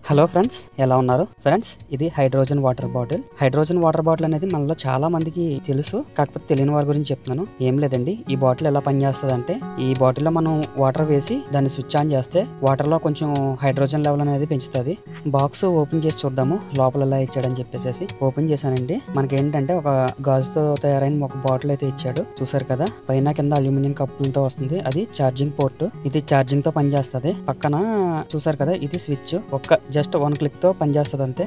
Hello friends, ఎలా ఉన్నారు friends? ఇది hydrogen water bottle. Hydrogen water bottle అనేది మనలో చాలా మందికి తెలుసు, కాకపోతే తెలియని వారి గురించి చెప్తున్నాను. ఏం లేదండి, ఈ బాటిల్ ఎలా పనిచేస్తుంది అంటే, ఈ బాటిల్లో మనం వాటర్ వేసి దాన్ని స్విచ్ ఆన్ చేస్తే వాటర్లో కొంచెం హైడ్రోజన్ లెవెల్ అనేది పెంచుతుంది. బాక్స్ ఓపెన్ చేసి చూద్దాము లోపల ఎలా ఇచ్చాడని చెప్పేసి ఓపెన్ చేశానండి. మనకి ఏంటంటే ఒక గాజుతో తయారైన ఒక బాటిల్ అయితే ఇచ్చాడు. చూసారు కదా, పైన కింద అల్యూమినియం కప్పులతో వస్తుంది. అది ఛార్జింగ్ పోర్ట్. ఇది ఛార్జింగ్ తో పనిచేస్తుంది. పక్కన చూసారు కదా, ఇది స్విచ్. జస్ట్ 1 క్లిక్ తో పనిచేస్తుంది అంతే.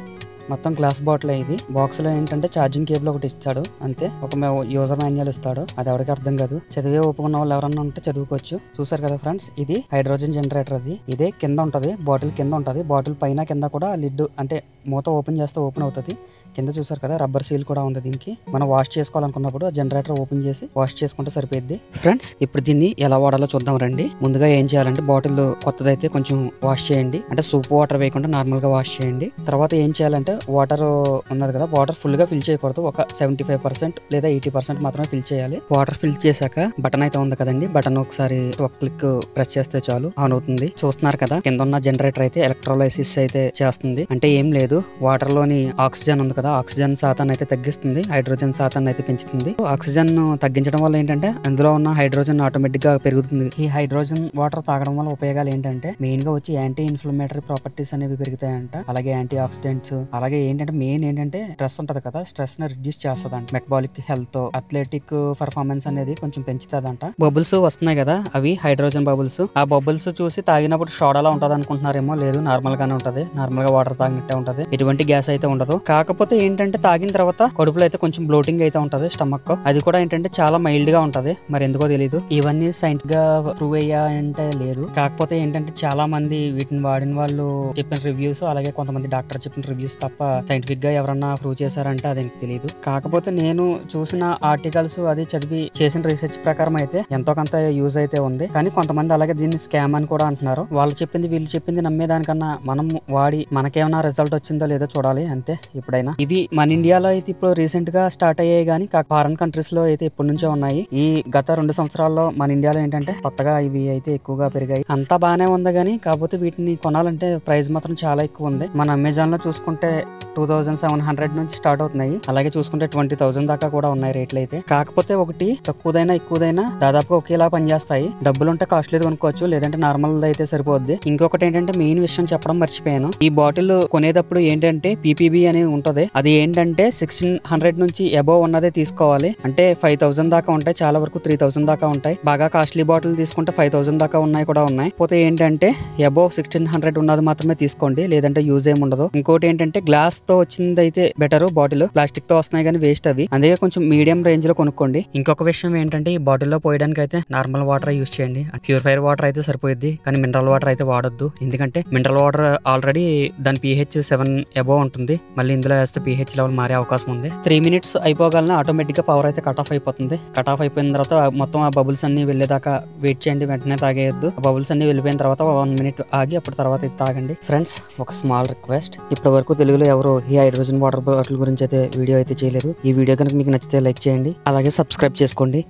మొత్తం గ్లాస్ బాటిల్. ఇది బాక్స్ లో ఏంటంటే ఛార్జింగ్ కేబుల్ ఒకటి ఇస్తాడు అంతే. ఒక యూజర్ మాన్యువల్ ఇస్తాడు. అది ఎవరికి అర్థం కాదు. చదివే ఒప్పుకున్న వాళ్ళు ఎవరన్నా ఉంటే చదువుకోవచ్చు. చూసారు కదా ఫ్రెండ్స్, ఇది హైడ్రోజన్ జనరేటర్. అది ఇదే కింద ఉంటది, బాటిల్ కింద ఉంటది. బాటిల్ పైన కింద కూడా లిడ్ అంటే మూత ఓపెన్ చేస్తే ఓపెన్ అవుతుంది. కింద చూసారు కదా, రబ్బర్ సీల్ కూడా ఉంది దీనికి. మనం వాష్ చేసుకోవాలనుకున్నప్పుడు జనరేటర్ ఓపెన్ చేసి వాష్ చేసుకుంటే సరిపోద్ది. ఫ్రెండ్స్, ఇప్పుడు దీన్ని ఎలా వాడాలో చూద్దాం రండి. ముందుగా ఏం చేయాలంటే, బాటిల్ కొత్తదైతే కొంచెం వాష్ చేయండి. అంటే సూప్ వాటర్ వేయకుండా నార్మల్ గా వాష్ చేయండి. తర్వాత ఏం చేయాలంటే, వాటర్ ఉన్నది కదా, వాటర్ ఫుల్ గా ఫిల్ చేయకూడదు. ఒక 75% లేదా 80% మాత్రమే ఫిల్ చేయాలి. వాటర్ ఫిల్ చేశాక బటన్ అయితే ఉంది కదండి, బటన్ ఒకసారి ఒక క్లిక్ ప్రెస్ చేస్తే చాలు ఆన్ అవుతుంది. చూస్తున్నారు కదా, కింద ఉన్న జనరేటర్ అయితే ఎలక్ట్రోలైసిస్ అయితే చేస్తుంది. అంటే ఏం లేదు, వాటర్ లోని ఆక్సిజన్ ఉంది కదా, ఆక్సిజన్ శాతాన్ని అయితే తగ్గిస్తుంది, హైడ్రోజన్ శాతాన్ని అయితే పెంచుతుంది. ఆక్సిజన్ తగ్గించడం వల్ల ఏంటంటే అందులో ఉన్న హైడ్రోజన్ ఆటోమేటిక్ గా పెరుగుతుంది. ఈ హైడ్రోజన్ వాటర్ తాగడం వల్ల ఉపయోగాలు ఏంటంటే, మెయిన్ గా వచ్చి యాంటీ ఇన్ఫ్లమేటరీ ప్రాపర్టీస్ అనేవి పెరుగుతాయంట. అలాగే యాంటీ ఆక్సిడెంట్స్, అలాగే ఏంటంటే మెయిన్ ఏంటంటే స్ట్రెస్ ఉంటది కదా, స్ట్రెస్ ని రిడ్యూస్ చేస్తదంట. మెటబాలిక్ హెల్త్, అథ్లెటిక్ పర్ఫార్మెన్స్ అనేది కొంచెం పెంచుతుందంట. బబుల్స్ వస్తున్నాయి కదా, అవి హైడ్రోజన్ బబుల్స్. ఆ బబుల్స్ చూసి తాగినప్పుడు సోడాలా ఉంటది అనుకుంటున్నారేమో. లేదు, నార్మల్ గానే ఉంటది. నార్మల్ గా వాటర్ తాగినట్టే ఉంటది. ఎటువంటి గ్యాస్ అయితే ఉండదు. కాకపోతే ఏంటంటే తాగిన తర్వాత కడుపులో అయితే కొంచెం బ్లోటింగ్ అయితే ఉంటది, స్టమక్. అది కూడా ఏంటంటే చాలా మైల్డ్ గా ఉంటది. మరి ఎందుకో తెలియదు. ఇవన్నీ సైంటిఫిక్ గా ప్రూవ్ అయ్యాయంటే లేదు. కాకపోతే ఏంటంటే చాలా మంది వీటిని వాడిన వాళ్ళు చెప్పిన రివ్యూస్, అలాగే కొంతమంది డాక్టర్ చెప్పిన రివ్యూస్ తప్ప సైంటిఫిక్ గా ఎవరన్నా ప్రూవ్ చేశారంటే అది నాకు తెలియదు. కాకపోతే నేను చూసిన ఆర్టికల్స్ అది చదివి చేసిన రీసెర్చ్ ప్రకారం అయితే ఎంతో కొంత యూజ్ అయితే ఉంది. కానీ కొంతమంది అలాగే దీన్ని స్కామ్ అని కూడా అంటున్నారు. వాళ్ళు చెప్పింది వీళ్ళు చెప్పింది నమ్మేదానికన్నా మనం వాడి మనకేమైనా రిజల్ట్ వచ్చిందో లేదో చూడాలి అంతే. ఇప్పుడైనా ఇవి మన ఇండియాలో అయితే ఇప్పుడు రీసెంట్ గా స్టార్ట్ అయ్యాయి, కానీ ఫారెన్ కంట్రీస్ లో అయితే ఇప్పటి నుంచే ఉన్నాయి. ఈ గత 2 సంవత్సరాల్లో మన ఇండియాలో ఏంటంటే కొత్తగా ఇవి అయితే ఎక్కువగా పెరిగాయి. అంతా బానే ఉంది, కానీ కాకపోతే వీటిని కొనాలంటే ప్రైస్ మాత్రం చాలా ఎక్కువ ఉంది. మన అమెజాన్ లో చూసుకుంటే 2700 నుంచి స్టార్ట్ అవుతున్నాయి. అలాగే చూసుకుంటే 20,000 దాకా కూడా ఉన్నాయి రేట్లు అయితే. కాకపోతే ఒకటి తక్కువదైనా ఎక్కువదైనా దాదాపుగా ఒకేలా పనిచేస్తాయి. డబ్బులుంటే కాస్ట్లీ కొనుక్కోవచ్చు, లేదంటే నార్మల్ అయితే సరిపోద్ది. ఇంకొకటి ఏంటంటే మెయిన్ విషయం చెప్పడం మర్చిపోయాను. ఈ బాటిల్ కొనేటప్పుడు ఏంటంటే పీపీబీ అని ఉంటది. అది ఏంటంటే 1600 నుంచి అబోవ్ ఉన్నదే తీసుకోవాలి. అంటే 5000 దాకా ఉంటాయి, చాలా వరకు 3000 దాకా ఉంటాయి. బాగా కాస్ట్లీ బాటిల్ తీసుకుంటే 5000 దాకా ఉన్నాయి కూడా ఉన్నాయి. పోతే ఏంటంటే అబోవ్ 1600 ఉన్నది మాత్రమే తీసుకోండి, లేదంటే యూజ్ ఏమి ఉండదు. ఇంకోటి ఏంటంటే గ్లాస్ తో వచ్చింది అయితే బెటర్. బాటిల్ ప్లాస్టిక్ తో వస్తున్నాయి కానీ వేస్ట్ అవి. అందుకే కొంచెం మీడియం రేంజ్ లో కొనుక్కోండి. ఇంకొక విషయం ఏంటంటే, ఈ బాటిల్ లో పోయడానికి అయితే నార్మల్ వాటర్ యూజ్ చేయండి. ప్యూరిఫైర్ వాటర్ అయితే సరిపోయింది, కానీ మినరల్ వాటర్ అయితే వాడొద్దు. ఎందుకంటే మినరల్ వాటర్ ఆల్రెడీ దాని pH 7 అబోవ్ ఉంటుంది. మళ్ళీ ఇందులో వేస్తే pH లెవెల్ మారే అవకాశం ఉంది. 3 minutes అయిపోగానే ఆటోమేటిక్ గా పవర్ అయితే కట్ ఆఫ్ అయిపోతుంది. కట్ ఆఫ్ అయిపోయిన తర్వాత మొత్తం ఆ బబుల్స్ అన్ని వెళ్లేదాకా వెయిట్ చేయండి. వెంటనే తాగేయద్దు. ఆ బబుల్స్ అన్ని వెళ్ళిపోయిన తర్వాత 1 minute ఆగి అప్పుడు తర్వాత అయితే తాగండి. ఫ్రెండ్స్, ఒక స్మాల్ రిక్వెస్ట్. ఇప్పటి వరకు తెలుగులో ఎవరు ఈ హైడ్రోజన్ వాటర్ బాటిల్ గురించి అయితే వీడియో అయితే చేయలేదు. ఈ వీడియో కనుక మీకు నచ్చితే లైక్ చేయండి, అలాగే సబ్స్క్రైబ్ చేసుకోండి.